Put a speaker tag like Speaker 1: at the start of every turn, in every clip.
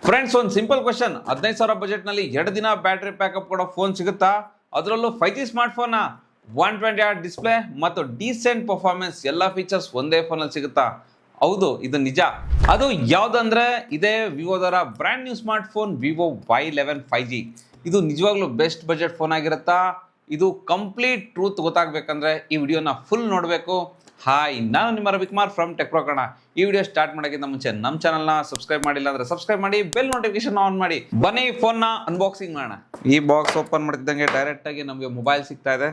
Speaker 1: Friends, ಒಂದು simple question. 15,000 budget ನಲ್ಲಿ 2 ದಿನ ಬ್ಯಾಟರಿ ಬ್ಯಾಕಪ್ ಕೊಡೋ ಫೋನ್ ಸಿಗುತ್ತಾ? ಅದರಲ್ಲೂ 5G smart phone, 120Hz display ಮತ್ತು ಡೀಸೆಂಟ್ ಪರ್ಫಾರ್ಮೆನ್ಸ್ ಎಲ್ಲ ಫೀಚರ್ಸ್ ಒಂದೇ ಫೋನ್ ಅಲ್ಲಿ ಸಿಗುತ್ತಾ? ಹೌದು, ಇದು ನಿಜ. ಅದು ಯಾವ್ದಂದ್ರೆ ಇದೇ ವಿವೋದರ brand new smart phone Vivo Y11 5G. ಇದು ನಿಜವಾಗ್ಲೂ ಬೆಸ್ಟ್ ಬಜೆಟ್ ಫೋನ್ ಆಗಿರುತ್ತಾ? ಇದು ಕಂಪ್ಲೀಟ್ ಟ್ರೂತ್ ಗೊತ್ತಾಗಬೇಕಂದ್ರೆ ಈ ವಿಡಿಯೋನ ಫುಲ್ ನೋಡಬೇಕು. ಹಾಯ್, ನಾನು ನಿಮ್ಮ ರವಿಕುಮಾರ್ ಫ್ರಮ್ ಟೆಕ್ಪ್ರೋ ಕನ್ನಡ. ಈ ವಿಡಿಯೋ ಸ್ಟಾರ್ಟ್ ಮಾಡೋಕ್ಕಿಂತ ಮುಂಚೆ ನಮ್ಮ ಚಾನಲ್ನ ಸಬ್ಸ್ಕ್ರೈಬ್ ಮಾಡಿಲ್ಲ ಅಂದ್ರೆ ಸಬ್ಸ್ಕ್ರೈಬ್ ಮಾಡಿ, ಬೆಲ್ ನೋಟಿಫಿಕೇಶನ್ ಆನ್ ಮಾಡಿ. ಬನ್ನಿ ಫೋನ್ನ ಅನ್ಬಾಕ್ಸಿಂಗ್ ಮಾಡೋಣ. ಈ ಬಾಕ್ಸ್ ಓಪನ್ ಮಾಡ್ತಿದ್ದಂಗೆ ಡೈರೆಕ್ಟ್ ಆಗಿ ನಮಗೆ ಮೊಬೈಲ್ ಸಿಗ್ತಾ ಇದೆ.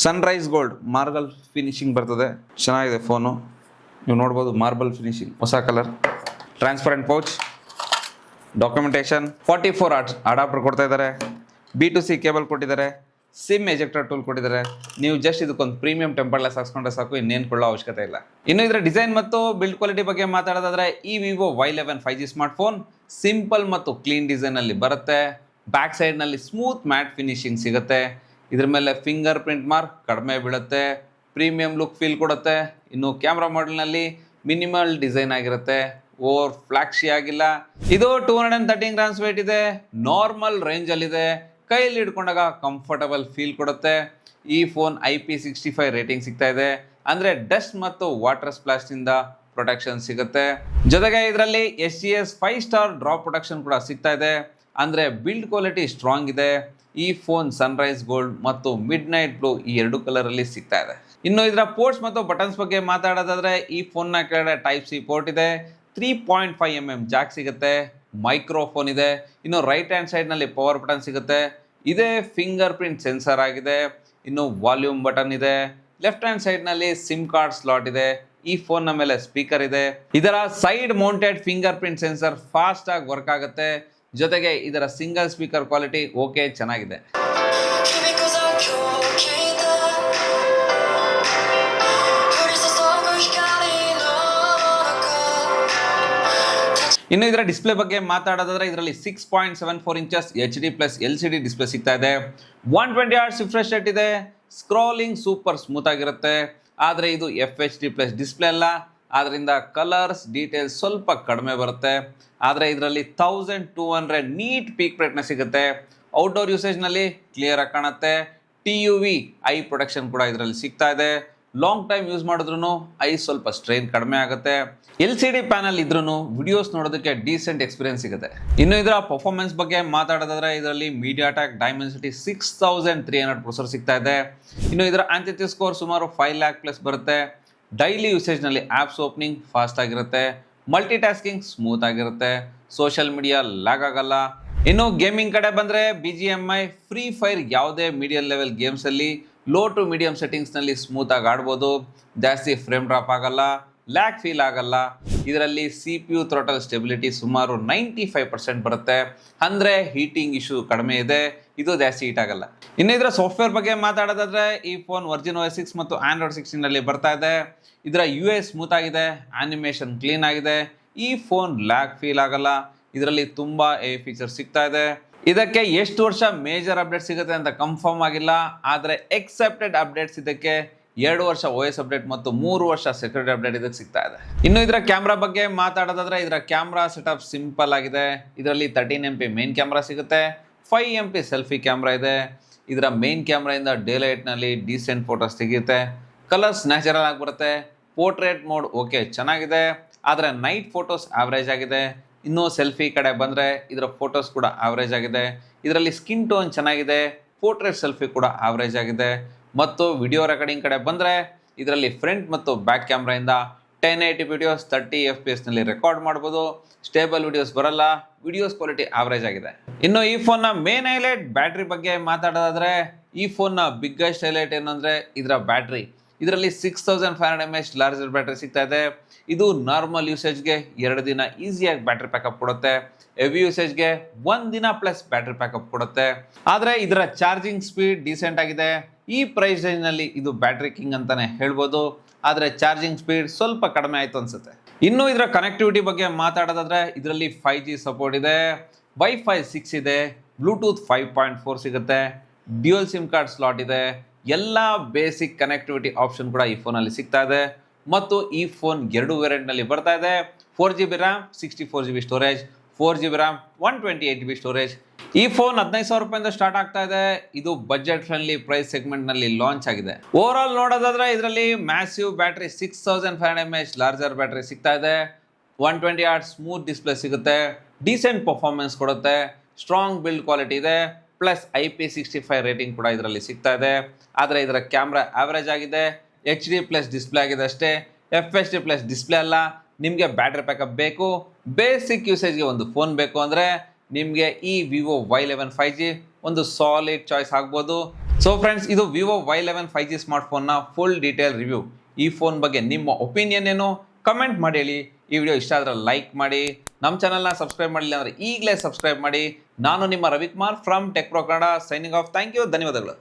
Speaker 1: ಸನ್ರೈಸ್ ಗೋಲ್ಡ್ ಮಾರ್ಬಲ್ ಫಿನಿಶಿಂಗ್ ಬರ್ತದೆ. ಚೆನ್ನಾಗಿದೆ ಫೋನು, ನೀವು ನೋಡ್ಬೋದು. ಮಾರ್ಬಲ್ ಫಿನಿಶಿಂಗ್, ಹೊಸ colour, transparent pouch, documentation, 44 adapter ಕೊಡ್ತಾ ಇದ್ದಾರೆ, B2C ಕೇಬಲ್ ಕೊಟ್ಟಿದ್ದಾರೆ, ಸಿಮ್ ಎಜೆಕ್ಟರ್ ಟೂಲ್ ಕೊಟ್ಟಿದ್ದಾರೆ. ನೀವು ಜಸ್ಟ್ ಇದಕ್ಕೊಂದು ಪ್ರೀಮಿಯಂ ಟೆಂಪರ್ ಗ್ಲಾಸ್ ಹಾಕ್ಸ್ಕೊಂಡ್ರೆ ಸಾಕು, ಇನ್ನೇನು ಕೊಳ್ಳೋ ಅವಶ್ಯಕತೆ ಇಲ್ಲ. ಇನ್ನು ಇದರ ಡಿಸೈನ್ ಮತ್ತು ಬಿಲ್ಡ್ ಕ್ವಾಲಿಟಿ ಬಗ್ಗೆ ಮಾತಾಡೋದಾದ್ರೆ, ಈ Vivo Y11 5G smart phone simple ಮತ್ತು ಕ್ಲೀನ್ ಡಿಸೈನ್ ಅಲ್ಲಿ ಬರುತ್ತೆ. ಬ್ಯಾಕ್ ಸೈಡ್ ನಲ್ಲಿ ಸ್ಮೂತ್ ಮ್ಯಾಟ್ ಫಿನಿಶಿಂಗ್ ಸಿಗುತ್ತೆ. ಇದ್ರ ಮೇಲೆ ಫಿಂಗರ್ ಪ್ರಿಂಟ್ ಮಾರ್ಕ್ ಕಡಿಮೆ ಬೀಳುತ್ತೆ, ಪ್ರೀಮಿಯಂ ಲುಕ್ ಫೀಲ್ ಕೊಡುತ್ತೆ. ಇನ್ನು ಕ್ಯಾಮ್ರಾ ಮಾಡೆಲ್ನಲ್ಲಿ ಮಿನಿಮಲ್ ಡಿಸೈನ್ ಆಗಿರುತ್ತೆ, ಓವರ್ ಫ್ಲಾಕ್ಷಿ ಆಗಿಲ್ಲ. ಇದು 213 ಗ್ರಾಮ್ಸ್ ವೇಟ್ ಇದೆ, ನಾರ್ಮಲ್ ರೇಂಜ್ ಅಲ್ಲಿದೆ. ಕೈಯಲ್ಲಿ ಹಿಡ್ಕೊಂಡಾಗ ಕಂಫರ್ಟಬಲ್ ಫೀಲ್ ಕೊಡುತ್ತೆ. ಈ ಫೋನ್ IP65 ರೇಟಿಂಗ್ ಸಿಗ್ತಾ ಇದೆ, ಅಂದ್ರೆ ಡಸ್ಟ್ ಮತ್ತು ವಾಟರ್ ಸ್ಪ್ಲಾಶ್ ನಿಂದ ಪ್ರೊಟೆಕ್ಷನ್ ಸಿಗುತ್ತೆ. ಜೊತೆಗೆ ಇದರಲ್ಲಿ SGS 5 ಸ್ಟಾರ್ ಡ್ರಾಪ್ ಪ್ರೊಟೆಕ್ಷನ್ ಕೂಡ ಸಿಗ್ತಾ ಇದೆ, ಅಂದ್ರೆ ಬಿಲ್ಡ್ ಕ್ವಾಲಿಟಿ ಸ್ಟ್ರಾಂಗ್ ಇದೆ. ಈ ಫೋನ್ ಸನ್ರೈಸ್ ಗೋಲ್ಡ್ ಮತ್ತು ಮಿಡ್ ನೈಟ್ ಬ್ಲೂ ಈ ಎರಡು ಕಲರ್ ಅಲ್ಲಿ ಸಿಗ್ತಾ ಇದೆ. ಇನ್ನು ಇದರ ಪೋರ್ಟ್ಸ್ ಮತ್ತು ಬಟನ್ಸ್ ಬಗ್ಗೆ ಮಾತಾಡೋದಾದ್ರೆ, ಈ ಫೋನ್ ನ ಕೆಳಗಡೆ Type-C ಪೋರ್ಟ್ ಇದೆ, 3.5mm ಜಾಕ್ ಸಿಗುತ್ತೆ, ಮೈಕ್ರೋಫೋನ್ ಇದೆ. ಇನ್ನು ರೈಟ್ ಹ್ಯಾಂಡ್ ಸೈಡ್ ನಲ್ಲಿ ಪವರ್ ಬಟನ್ ಸಿಗುತ್ತೆ. ಇದೇ ಫಿಂಗರ್ ಪ್ರಿಂಟ್ ಸೆನ್ಸರ್ ಆಗಿದೆ. ಇನ್ನು ವಾಲ್ಯೂಮ್ ಬಟನ್ ಇದೆ. ಲೆಫ್ಟ್ ಹ್ಯಾಂಡ್ ಸೈಡ್ ನಲ್ಲಿ ಸಿಮ್ ಕಾರ್ಡ್ ಸ್ಲಾಟ್ ಇದೆ. ಈ ಫೋನ್ ನ ಮೇಲೆ ಸ್ಪೀಕರ್ ಇದೆ. ಇದರ side mounted finger print sensor fast ಆಗಿ ವರ್ಕ್ ಆಗುತ್ತೆ. ಜೊತೆಗೆ ಇದರ ಸಿಂಗಲ್ ಸ್ಪೀಕರ್ ಕ್ವಾಲಿಟಿ ಓಕೆ, ಚೆನ್ನಾಗಿದೆ. ಇನ್ನು ಇದರ ಡಿಸ್ಪ್ಲೇ ಬಗ್ಗೆ ಮಾತಾಡೋದಾದ್ರೆ, ಇದರಲ್ಲಿ 6.74 ಇಂಚಸ್ HD+ LCD ಡಿಸ್ಪ್ಲೇ ಸಿಗ್ತಾ ಇದೆ. 120Hz ರಿಫ್ರೆಶ್ ರೇಟ್ ಇದೆ. ಸ್ಕ್ರಾಲಿಂಗ್ ಸೂಪರ್ ಸ್ಮೂತ್ ಆಗಿರುತ್ತೆ. ಆದರೆ ಇದು FHD+ ಡಿಸ್ಪ್ಲೇ ಅಲ್ಲ, ಆದ್ರಿಂದ ಕಲರ್ಸ್ ಡೀಟೇಲ್ಸ್ ಸ್ವಲ್ಪ ಕಡಿಮೆ ಬರುತ್ತೆ. ಆದರೆ ಇದರಲ್ಲಿ 1200 ನೀಟ್ ಪೀಕ್ ಬ್ರೈಟ್ನೆಸ್ ಸಿಗುತ್ತೆ. ಔಟ್ಡೋರ್ ಯೂಸೇಜ್ನಲ್ಲಿ ಕ್ಲಿಯರ್ ಆಗಿ ಕಾಣುತ್ತೆ. TUV ಐ ಪ್ರೊಟೆಕ್ಷನ್ ಕೂಡ ಇದರಲ್ಲಿ ಸಿಗ್ತಾ ಇದೆ. ಲಾಂಗ್ ಟೈಮ್ ಯೂಸ್ ಮಾಡಿದ್ರು ಐ ಸ್ವಲ್ಪ ಸ್ಟ್ರೈನ್ ಕಡಿಮೆ ಆಗುತ್ತೆ. LCD ಪ್ಯಾನಲ್ ಇದ್ರೂ ವಿಡಿಯೋಸ್ ನೋಡೋದಕ್ಕೆ ಡೀಸೆಂಟ್ ಎಕ್ಸ್ಪೀರಿಯನ್ಸ್ ಸಿಗುತ್ತೆ. ಇನ್ನು ಇದರ ಪರ್ಫಾರ್ಮೆನ್ಸ್ ಬಗ್ಗೆ ಮಾತಾಡೋದಾದ್ರೆ, ಇದರಲ್ಲಿ MediaTek Dimensity 6300 ಪ್ರೊಸೆಸರ್ ಸಿಗ್ತಾ ಇದೆ. ಇನ್ನು ಇದರ ಆಂಥೆಟಿ ಸ್ಕೋರ್ ಸುಮಾರು 5 lakh ಪ್ಲಸ್ ಬರುತ್ತೆ. ಡೈಲಿ ಯೂಸೇಜ್ನಲ್ಲಿ ಆ್ಯಪ್ಸ್ ಓಪನಿಂಗ್ ಫಾಸ್ಟ್ ಆಗಿರುತ್ತೆ, ಮಲ್ಟಿ ಟಾಸ್ಕಿಂಗ್ ಸ್ಮೂತ್ ಆಗಿರುತ್ತೆ, ಸೋಷಿಯಲ್ ಮೀಡಿಯಾ ಲ್ಯಾಗ್ ಆಗಲ್ಲ. ಇನ್ನು ಗೇಮಿಂಗ್ ಕಡೆ ಬಂದರೆ, BGMI, ಫ್ರೀ ಫೈರ್ ಯಾವುದೇ ಮೀಡಿಯಂ ಲೆವೆಲ್ ಗೇಮ್ಸ್ ಅಲ್ಲಿ ಲೋ ಟು ಮೀಡಿಯಂ ಸೆಟ್ಟಿಂಗ್ಸ್ ನಲ್ಲಿ ಸ್ಮೂತ್ ಆಗಿ ಆಡ್ಬೋದು. ಜಾಸ್ತಿ ಫ್ರೇಮ್ ಡ್ರಾಪ್ ಆಗಲ್ಲ, ಲ್ಯಾಗ್ ಫೀಲ್ ಆಗಲ್ಲ. ಇದರಲ್ಲಿ CPU ಥ್ರೋಟಲ್ ಸ್ಟೆಬಿಲಿಟಿ ಸುಮಾರು 95% ಬರುತ್ತೆ, ಅಂದ್ರೆ ಹೀಟಿಂಗ್ ಇಶ್ಯೂ ಕಡಿಮೆ ಇದೆ. ಇದು ಜಾಸ್ತಿ ಹೀಟ್ ಆಗಲ್ಲ. ಇನ್ನು ಇದರ ಸಾಫ್ಟ್ವೇರ್ ಬಗ್ಗೆ ಮಾತಾಡೋದಾದ್ರೆ, ಈ ಫೋನ್ ವರ್ಜಿನ್ OS 6 ಮತ್ತು Android 16 ನಲ್ಲಿ ಬರ್ತಾ ಇದೆ. ಇದರ UI ಸ್ಮೂತ್ ಆಗಿದೆ, ಆನಿಮೇಷನ್ ಕ್ಲೀನ್ ಆಗಿದೆ. ಈ ಫೋನ್ ಲ್ಯಾಗ್ ಫೀಲ್ ಆಗಲ್ಲ. ಇದರಲ್ಲಿ ತುಂಬಾ ಫೀಚರ್ ಸಿಗ್ತಾ ಇದೆ. ಇದಕ್ಕೆ ಎಷ್ಟು ವರ್ಷ ಮೇಜರ್ ಅಪ್ಡೇಟ್ ಸಿಗುತ್ತೆ ಅಂತ ಕನ್ಫರ್ಮ್ ಆಗಿಲ್ಲ, ಆದರೆ ಎಕ್ಸೆಪ್ಟೆಡ್ ಅಪ್ಡೇಟ್ಸ್ ಇದಕ್ಕೆ 2 ವರ್ಷ OS ಅಪ್ಡೇಟ್ ಮತ್ತು 3 ವರ್ಷ ಸೆಕ್ಯೂರಿಟಿ ಅಪ್ಡೇಟ್ ಇದಕ್ಕೆ ಸಿಗ್ತಾ ಇದೆ. ಇನ್ನು ಇದರ ಕ್ಯಾಮ್ರಾ ಬಗ್ಗೆ ಮಾತಾಡೋದಾದ್ರೆ, ಇದರ ಕ್ಯಾಮ್ರಾ ಸೆಟಪ್ ಸಿಂಪಲ್ ಆಗಿದೆ. ಇದರಲ್ಲಿ 13MP ಮೇನ್ ಕ್ಯಾಮ್ರಾ ಸಿಗುತ್ತೆ, 5MP ಸೆಲ್ಫಿ ಕ್ಯಾಮ್ರಾ ಇದೆ. ಇದರ ಮೇನ್ ಕ್ಯಾಮ್ರಾಯಿಂದ ಡೇ ಲೈಟ್ನಲ್ಲಿ ಡೀಸೆಂಟ್ ಫೋಟೋಸ್ ತೆಗೆಯುತ್ತೆ. ಕಲರ್ಸ್ ನ್ಯಾಚುರಲ್ ಆಗಿ ಬರುತ್ತೆ. ಪೋರ್ಟ್ರೇಟ್ ಮೋಡ್ ಓಕೆ ಚೆನ್ನಾಗಿದೆ, ಆದರೆ ನೈಟ್ ಫೋಟೋಸ್ ಆವ್ರೇಜ್ ಆಗಿದೆ. ಇನ್ನು ಸೆಲ್ಫಿ ಕಡೆ ಬಂದರೆ, ಇದರ ಫೋಟೋಸ್ ಕೂಡ ಆವ್ರೇಜ್ ಆಗಿದೆ. ಇದರಲ್ಲಿ ಸ್ಕಿನ್ ಟೋನ್ ಚೆನ್ನಾಗಿದೆ, ಪೋರ್ಟ್ರೇಟ್ ಸೆಲ್ಫಿ ಕೂಡ ಆವ್ರೇಜ್ ಆಗಿದೆ. ಮತ್ತು ವಿಡಿಯೋ ರೆಕಾರ್ಡಿಂಗ್ ಕಡೆ ಬಂದರೆ, ಇದರಲ್ಲಿ ಫ್ರಂಟ್ ಮತ್ತು ಬ್ಯಾಕ್ ಕ್ಯಾಮ್ರಾಯಿಂದ 1080 ವಿಡಿಯೋಸ್ 30 FPS ನಲ್ಲಿ ರೆಕಾರ್ಡ್ ಮಾಡ್ಬೋದು. ಸ್ಟೇಬಲ್ ವಿಡಿಯೋಸ್ ಬರಲ್ಲ, ವಿಡಿಯೋಸ್ ಕ್ವಾಲಿಟಿ ಆವ್ರೇಜ್ ಆಗಿದೆ. ಇನ್ನು ಈ ಫೋನ್ನ ಮೇನ್ ಹೈಲೈಟ್ ಬ್ಯಾಟ್ರಿ ಬಗ್ಗೆ ಮಾತಾಡೋದಾದ್ರೆ, ಈ ಫೋನ್ನ ಬಿಗ್ಗೆಸ್ಟ್ ಹೈಲೈಟ್ ಏನಂದ್ರೆ ಇದರ ಬ್ಯಾಟ್ರಿ. ಇದರಲ್ಲಿ 6500 mAh ಲಾರ್ಜರ್ ಬ್ಯಾಟ್ರಿ ಸಿಗ್ತಾ ಇದೆ. ಇದು ನಾರ್ಮಲ್ ಯೂಸೇಜ್ಗೆ 2 ದಿನ ಈಸಿಯಾಗಿ ಬ್ಯಾಟ್ರಿ ಪ್ಯಾಕಪ್ ಕೊಡುತ್ತೆ. ಹೆವಿ ಯೂಸೇಜ್ಗೆ 1 ದಿನ ಪ್ಲಸ್ ಬ್ಯಾಟ್ರಿ ಪ್ಯಾಕಪ್ ಕೊಡುತ್ತೆ. ಆದರೆ ಇದರ ಚಾರ್ಜಿಂಗ್ ಸ್ಪೀಡ್ ಡೀಸೆಂಟ್ ಆಗಿದೆ. ಈ ಪ್ರೈಸ್ ರೇಂಜ್ನಲ್ಲಿ ಇದು ಬ್ಯಾಟ್ರಿ ಕಿಂಗ್ ಅಂತಾನೆ ಹೇಳ್ಬೋದು, ಆದರೆ ಚಾರ್ಜಿಂಗ್ ಸ್ಪೀಡ್ ಸ್ವಲ್ಪ ಕಡಿಮೆ ಆಯಿತು ಅನ್ಸುತ್ತೆ. ಇನ್ನು ಇದರ ಕನೆಕ್ಟಿವಿಟಿ ಬಗ್ಗೆ ಮಾತಾಡೋದಾದ್ರೆ, ಇದರಲ್ಲಿ 5G ಸಪೋರ್ಟ್ ಇದೆ, Wi-Fi 6 ಇದೆ, ಬ್ಲೂಟೂತ್ 5.4 ಸಿಗುತ್ತೆ, ಡ್ಯೂಯಲ್ ಸಿಮ್ ಕಾರ್ಡ್ ಸ್ಲಾಟ್ ಇದೆ. ಎಲ್ಲ ಬೇಸಿಕ್ ಕನೆಕ್ಟಿವಿಟಿ ಆಪ್ಷನ್ ಕೂಡ ಈ ಫೋನಲ್ಲಿ ಸಿಗ್ತಾ ಇದೆ. ಮತ್ತು ಈ ಫೋನ್ 2 ವೇರಿಯಂಟ್ ನಲ್ಲಿ ಬರ್ತಾ ಇದೆ. 4GB RAM, 64GB storage, 4GB RAM 128GB storage. ಈ ಫೋನ್ 15,000 ರೂಪಾಯಿಂದ ಸ್ಟಾರ್ಟ್ ಆಗ್ತಾ ಇದೆ. ಇದು ಬಜೆಟ್ ಫ್ರೆಂಡ್ಲಿ ಪ್ರೈಸ್ ಸೆಗ್ಮೆಂಟ್ ನಲ್ಲಿ ಲಾಂಚ್ ಆಗಿದೆ. ಓವರ್ ಆಲ್ ನೋಡೋದಾದ್ರೆ ಇದರಲ್ಲಿ massive battery 6500 mAh larger battery ಸಿಗ್ತಾ ಇದೆ. 120 Hz ಸ್ಮೂತ್ ಡಿಸ್ಪ್ಲೇ ಸಿಗುತ್ತೆ, ಡೀಸೆಂಟ್ ಪರ್ಫಾರ್ಮೆನ್ಸ್ ಕೊಡುತ್ತೆ, ಸ್ಟ್ರಾಂಗ್ ಬಿಲ್ಡ್ ಕ್ವಾಲಿಟಿ ಇದೆ, ಪ್ಲಸ್ IP65 ರೇಟಿಂಗ್ ಕೂಡ ಇದರಲ್ಲಿ ಸಿಗ್ತಾ ಇದೆ. ಆದರೆ ಇದರ ಕ್ಯಾಮ್ರಾ ಆವರೇಜ್ ಆಗಿದೆ, HD+ ಡಿಸ್ಪ್ಲೇ ಆಗಿದೆ ಅಷ್ಟೇ, FHD+ ಡಿಸ್ಪ್ಲೇ ಅಲ್ಲ. ನಿಮಗೆ ಬ್ಯಾಟ್ರಿ ಬ್ಯಾಕಪ್ ಬೇಕು, ಬೇಸಿಕ್ ಯೂಸೇಜ್ಗೆ ಒಂದು ಫೋನ್ ಬೇಕು ಅಂದರೆ ನಿಮಗೆ ಈ ವಿವೋ Y11 5G ಒಂದು ಸಾಲಿಡ್ ಚಾಯ್ಸ್ ಆಗ್ಬೋದು. ಸೊ ಫ್ರೆಂಡ್ಸ್, ಇದು ವಿವೋ Y11 5G ಸ್ಮಾರ್ಟ್ಫೋನ್ನ ಫುಲ್ ಡೀಟೇಲ್ ರಿವ್ಯೂ. ಈ ಫೋನ್ ಬಗ್ಗೆ ನಿಮ್ಮ ಒಪಿನಿಯನ್ ಏನು ಕಮೆಂಟ್ ಮಾಡಿ ಹೇಳಿ. ಈ ವಿಡಿಯೋ ಇಷ್ಟ ಆದರೆ ಲೈಕ್ ಮಾಡಿ, ನಮ್ಮ ಚಾನಲ್ನ ಸಬ್ಸ್ಕ್ರೈಬ್ ಮಾಡಿಲ್ಲ ಅಂದರೆ ಈಗಲೇ ಸಬ್ಸ್ಕ್ರೈಬ್ ಮಾಡಿ. ನಾನು ನಿಮ್ಮ Ravikumar from Tech Pro Kannada signing off. Thank you, ಧನ್ಯವಾದಗಳು.